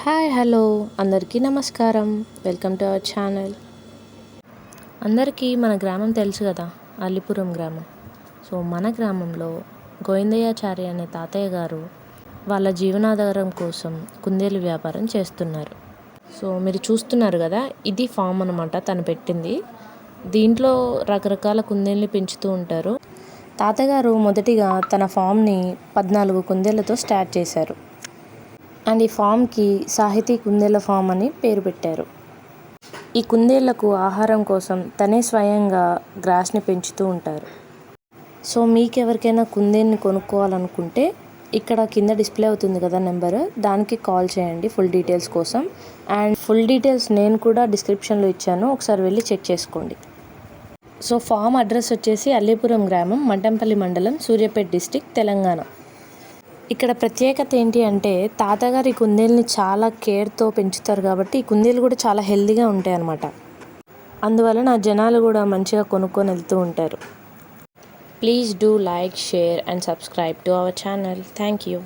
Hi hello అందరికీ నమస్కారం. Welcome to our channel. అందరికీ మన గ్రామం తెలుసు కదా, అల్లిపురం గ్రామం. సో మన గ్రామంలో గోవిందయ్యాచారి అనే తాతయ్య గారు వాళ్ళ జీవనాధారం కోసం కుందేలు వ్యాపారం చేస్తున్నారు. సో మీరు చూస్తున్నారు కదా, ఇది ఫామ్ అనమాట తను పెట్టింది. దీంట్లో రకరకాల కుందేల్ని పెంచుతూ ఉంటారు. తాతగారు మొదటిగా తన ఫామ్ని 14 కుందేళ్లతో స్టార్ట్ చేశారు. అండ్ ఈ ఫామ్కి సాహితీ కుందేళ్ల ఫామ్ అని పేరు పెట్టారు. ఈ కుందేళ్లకు ఆహారం కోసం తనే స్వయంగా గ్రాస్ని పెంచుతూ ఉంటారు. సో మీకు ఎవరికైనా కుందేల్ని కొనుక్కోవాలనుకుంటే ఇక్కడ కింద డిస్ప్లే అవుతుంది కదా నెంబర్, దానికి కాల్ చేయండి ఫుల్ డీటెయిల్స్ కోసం. అండ్ ఫుల్ డీటెయిల్స్ నేను కూడా డిస్క్రిప్షన్లో ఇచ్చాను, ఒకసారి వెళ్ళి చెక్ చేసుకోండి. సో ఫామ్ అడ్రస్ వచ్చేసి అల్లీపురం గ్రామం, మంటంపల్లి మండలం, సూర్యాపేట డిస్టిక్, తెలంగాణ. ఇక్కడ ప్రత్యేకత ఏంటి అంటే తాతగారు ఈ కుందేల్ని చాలా కేర్తో పెంచుతారు కాబట్టి ఈ కుందేలు కూడా చాలా హెల్తీగా ఉంటాయి అన్నమాట. అందువలన జనాలు కూడా మంచిగా కొనుక్కొని వెళ్తూ ఉంటారు. Please do like, share and subscribe to our channel. Thank you.